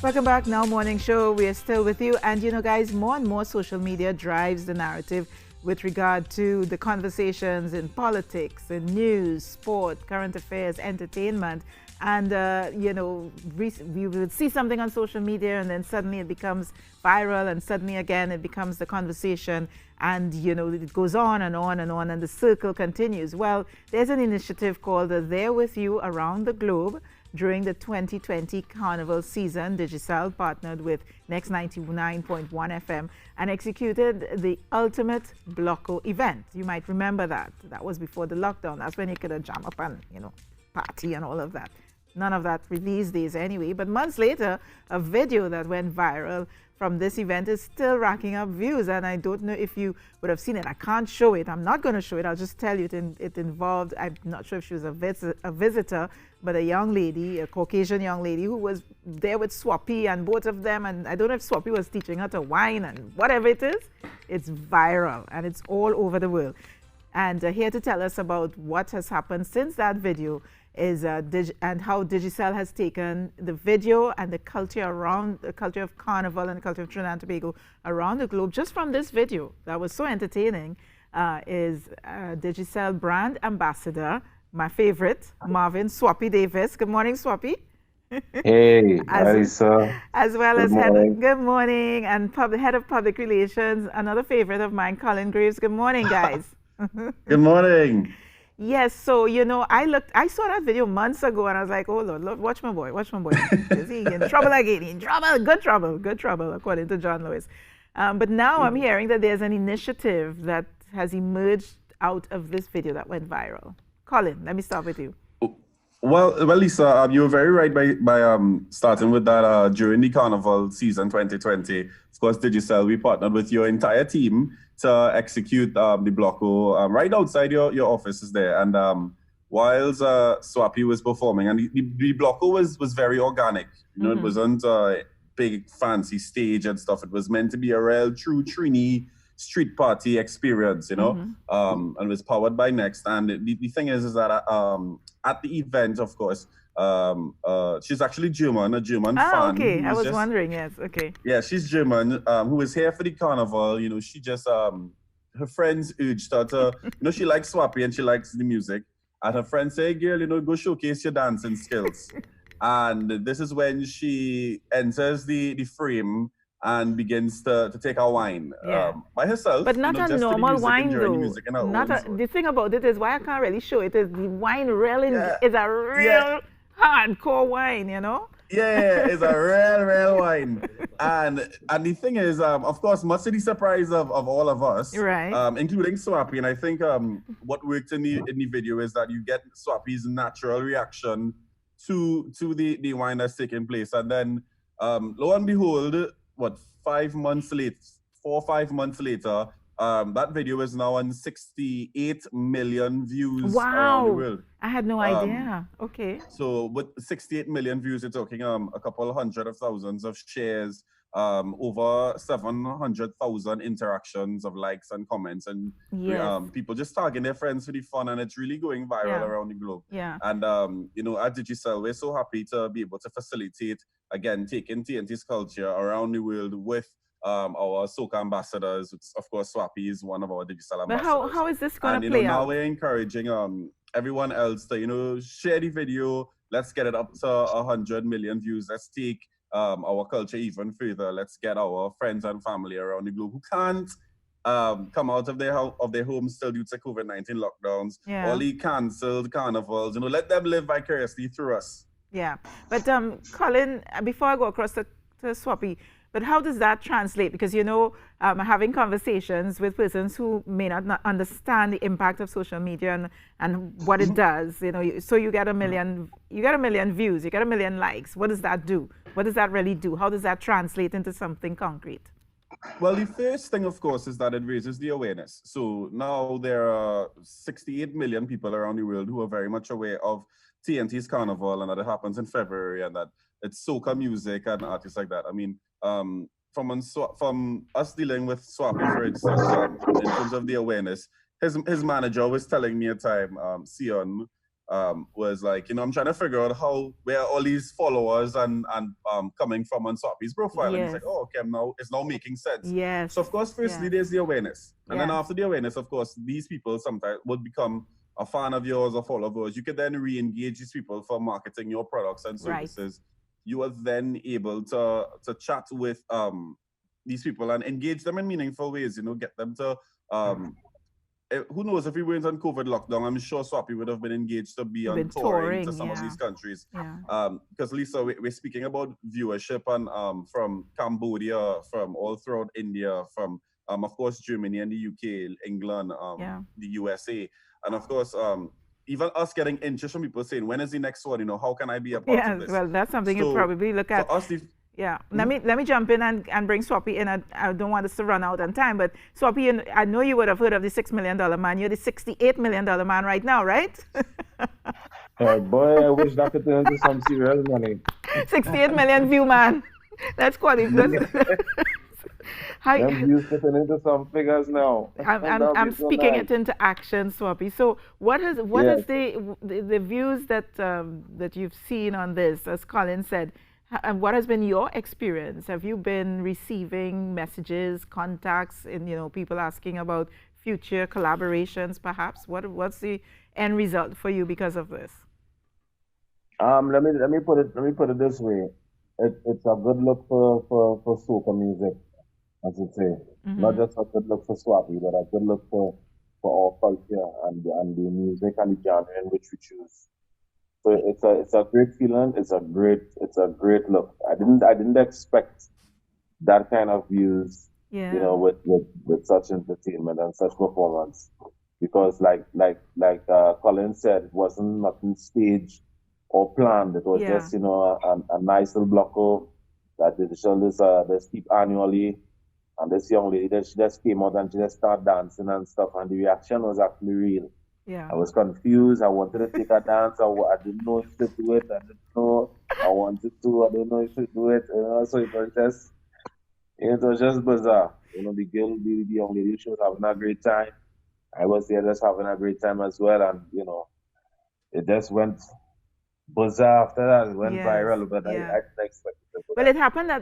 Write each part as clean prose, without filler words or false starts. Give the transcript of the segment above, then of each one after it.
Welcome back, Now Morning Show. We are still with you. And guys, more and more social media drives the narrative with regard to the conversations in politics, in news, sport, current affairs, entertainment. And, we would see something on social media and then suddenly it becomes viral and suddenly again it becomes the conversation and, it goes on and on and on and the circle continues. Well, there's an initiative called There With You Around the Globe. During the 2020 Carnival season, Digicel partnered with Next 99.1 FM and executed the ultimate Blocko event. You might remember that. That was before the lockdown. That's when you could have jam up and, party and all of that. None of that these days anyway. But months later, a video that went viral from this event is still racking up views. And I don't know if you would have seen it. I can't show it. I'm not going to show it. I'll just tell you it involved, I'm not sure if she was a visitor, but a young lady, a Caucasian young lady who was there with Swappy and both of them. And I don't know if Swappy was teaching her to whine and whatever it is. It's viral and it's all over the world. And here to tell us about what has happened since that video is and how Digicel has taken the video and the culture of Carnival and the culture of Trinidad and Tobago around the globe just from this video that was so entertaining. Is Digicel brand ambassador, my favorite, Marvin Swappy Davis. Good morning, Swappy. Hey, Alisa. As well Good as morning. good morning, and head of public relations, another favorite of mine, Colin Graves. Good morning, guys. Good morning. Yes, so I saw that video months ago, and I was like, oh Lord, watch my boy. Is he in trouble again? In trouble, good trouble, according to John Lewis. But now I'm hearing that there's an initiative that has emerged out of this video that went viral. Colin, let me start with you. Well, Lisa, you were very right by starting with that during the Carnival season 2020. Of course, Digicel, we partnered with your entire team to execute the Blocko right outside your offices there. And whilst Swappy was performing, and the Blocko was very organic. It wasn't a big fancy stage and stuff. It was meant to be a real true Trini street party experience, and it was powered by Next. And the thing is that at the event, of course, she's actually German, a German fan. Okay. I was wondering, yes, okay. Yeah, she's German, who was here for the carnival. She just, her friends urged her to, she likes Swappy and she likes the music. And her friends say, hey, girl, go showcase your dancing skills. And this is when she enters the frame and begins to take a wine by herself. But not a normal wine, though. The thing about it is why I can't really show it is the wine really is a real hardcore wine, Yeah, it's a real wine. And the thing is, of course, much to the surprise of all of us, right? Including Swappy. And I think what worked in the video is that you get Swappy's natural reaction to the wine that's taking place. And then lo and behold, 4 or 5 months later, that video is now on 68 million views around the world. I had no idea. Okay. So with 68 million views, you're talking a couple hundred of thousands of shares, over 700,000 interactions of likes and comments, and people just tagging their friends for the fun, and it's really going viral around the globe. Yeah. And at Digicel, we're so happy to be able to facilitate, again, taking TNT's culture around the world with our soca ambassadors. It's, of course, Swappy is one of our Digicel ambassadors. But how is this going to play out? Now we're encouraging everyone else to share the video. Let's get it up to 100 million views. Let's take our culture even further. Let's get our friends and family around the globe who can't come out of their homes still due to COVID-19 lockdowns, all the cancelled carnivals. Let them live vicariously through us. Yeah, but Colin, before I go across to Swappy, but how does that translate? Because having conversations with persons who may not understand the impact of social media and what it does. So you get a million views, you get a million likes. What does that do? What does that really do? How does that translate into something concrete? Well, the first thing, of course, is that it raises the awareness. So now there are 68 million people around the world who are very much aware of TNT's Carnival and that it happens in February and that it's soca music and artists like that. I mean, from us dealing with Swappy, for instance, in terms of the awareness, his manager was telling me a time, Sion, was like, I'm trying to figure out where all these followers and coming from on Swappy's profile. And he's like, Yes. oh, okay, it's now making sense. Yes. So of course, firstly, Yes. there's the awareness. And then Yes. after the awareness, of course, these people sometimes would become a fan of yours or follower of yours. You could then re-engage these people for marketing your products and services. Right. You are then able to chat with these people and engage them in meaningful ways, get them to who knows, if we weren't on COVID lockdown, I'm sure Swappy would have been engaged to be on touring to some of these countries. Yeah. Because Lisa, we're speaking about viewership and from Cambodia, from all throughout India, from of course Germany and the UK, England, the USA, and of course even us getting interest from people saying, when is the next one? How can I be a part of this? Well, that's something you probably look at. For us, yeah, let me jump in and bring Swappy in. I don't want us to run out on time, but Swappy, I know you would have heard of the $6 million man. You're the $68 million man right now, right? Boy, I wish that could turn into some serious money. 68 million view man. That's quality. I'm used to turn into some figures now. I'm speaking it into action, Swappy. So what is the views that you've seen on this, as Colin said? And what has been your experience? Have you been receiving messages, contacts, and people asking about future collaborations, perhaps? What's the end result for you because of this? Let me put it this way. It's a good look for soca music, as you say. Mm-hmm. Not just a good look for Swappy, but a good look for our culture and the music and the genre in which we choose. So it's a great feeling. It's a great look. I didn't expect that kind of views, with such entertainment and such performance, because like Colin said, it wasn't nothing staged or planned. It was just a nice little block that they keep annually, and this young lady she just came out and she just started dancing and stuff, and the reaction was actually real. Yeah. I was confused. I wanted to take a dance. I didn't know if to do it. I didn't know. I wanted to. I didn't know if to do it. So it was just bizarre. The young lady, she was having a great time. I was there just having a great time as well, and it just went bizarre after that. It went viral, but I didn't expect it. Well, it happened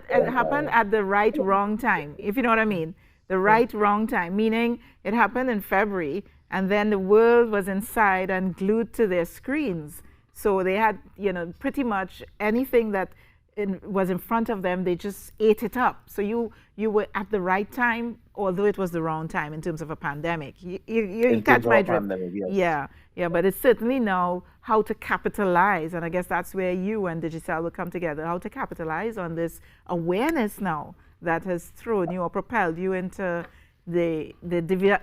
at the right wrong time, if you know what I mean. The right wrong time, meaning it happened in February. And then the world was inside and glued to their screens. So they had, pretty much anything that was in front of them, they just ate it up. So you were at the right time, although it was the wrong time in terms of a pandemic. You catch my drift. Pandemic, yes. Yeah, but it's certainly now how to capitalize. And I guess that's where you and Digicel will come together, how to capitalize on this awareness now that has thrown you or propelled you into the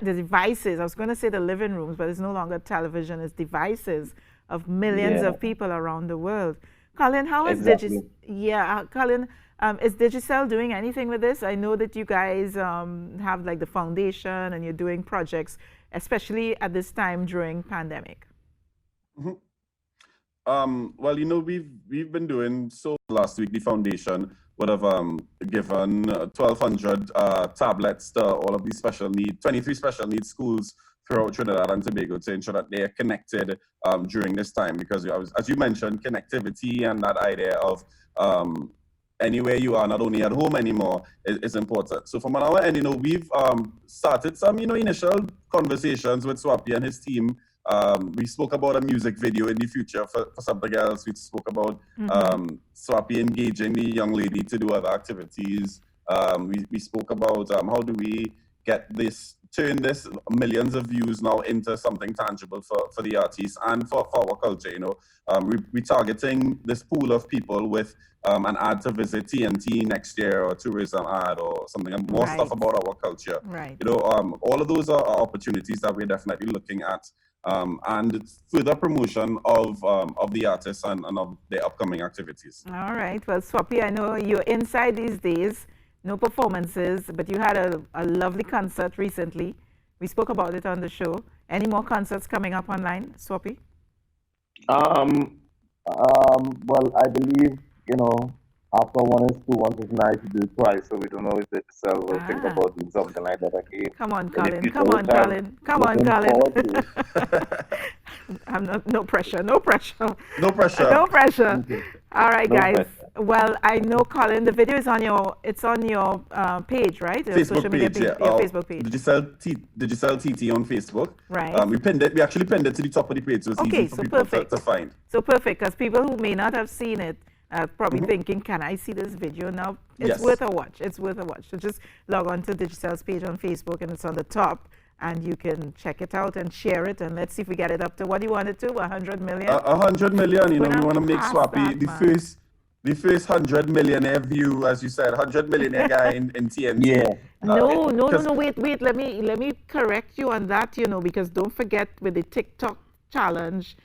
devices. I was going to say the living rooms, but it's no longer television. It's devices of millions of people around the world. Colin, how is Colin, is Digicel doing anything with this? I know that you guys have like the foundation and you're doing projects, especially at this time during pandemic. Mm-hmm. Well, we've been doing so. Last week, the foundation would have given 1,200 tablets to all of these 23 special needs schools throughout Trinidad and Tobago to ensure that they are connected during this time. Because as you mentioned, connectivity and that idea of anywhere you are, not only at home anymore, is important. So from our end, we've started some, initial conversations with Swappy and his team. We spoke about a music video in the future for something else. We spoke about Swappy engaging the young lady to do other activities. We spoke about how do we turn this millions of views now into something tangible for the artists and for our culture. We're targeting this pool of people with an ad to visit TNT next year, or tourism ad, or something, and more stuff about our culture. Right. All of those are opportunities that we're definitely looking at. And further promotion of the artists and of their upcoming activities. All right. Well, Swappy, I know you're inside these days. No performances, but you had a lovely concert recently. We spoke about it on the show. Any more concerts coming up online, Swappy? Well, I believe, after one is two, once it's nice to do it twice, so we don't know if the cell will think Ah. about doing something like that again. Come on, In the Colin. future, Come on, which I'm Colin. Come on, looking forward Colin. to. I'm not, no pressure, no pressure. No pressure. No pressure. Okay. All right, No guys. pressure. Well, I know, Colin, the video is on your page, right? Your Facebook social media page, yeah. your Facebook page. Digicel TT on Facebook. Right. We pinned it. We actually pinned it to the top of the page, so it's Okay, easy for so people perfect. to find. So perfect, because people who may not have seen it probably thinking, can I see this video now? It's Yes. worth a watch. It's worth a watch. So just log on to Digicel's page on Facebook, and it's on the top, and you can check it out and share it, and let's see if we get it up to, what do you want it to, 100 million? 100 million, you know, We're we want to not make past Swappy that, man. the first 100 millionaire view, as you said, 100 millionaire guy in TNT. Yeah. No, wait, let me correct you on that, because don't forget with the TikTok challenge,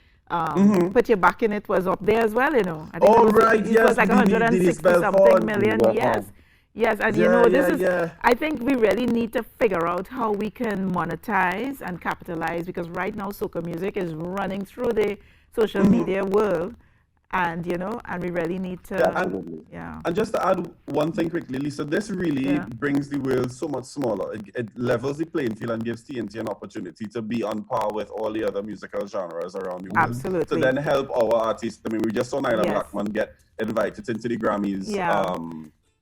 put your back in it was up there as well, I think Oh, it was, right, it yes, was like the 160 Spell something Fund. million, Spell yes. Fund. Yes, and Yeah, this yeah, is, yeah. I think we really need to figure out how we can monetize and capitalize, because right now soca music is running through the social media world, and and we really need to, And just to add one thing quickly, Lisa, this really brings the world so much smaller. It levels the playing field and gives TNT an opportunity to be on par with all the other musical genres around the world. Absolutely. To then help our artists. I mean, we just saw Nyla Yes. Blackman get invited into the Grammys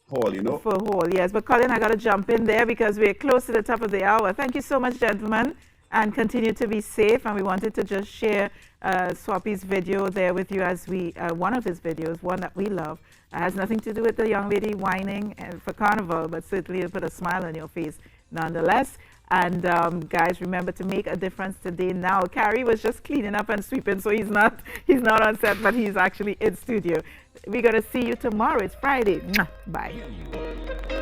hall, For hall, yes. But Colin, I got to jump in there because we're close to the top of the hour. Thank you so much, gentlemen, and continue to be safe. And we wanted to just share Swappy's video there with you as one of his videos, one that we love. It has nothing to do with the young lady whining for Carnival, but certainly it put a smile on your face nonetheless. And guys, remember to make a difference today. Now, Carrie was just cleaning up and sweeping, so he's not on set, but he's actually in studio. We're gonna see you tomorrow. It's Friday. Mwah. Bye.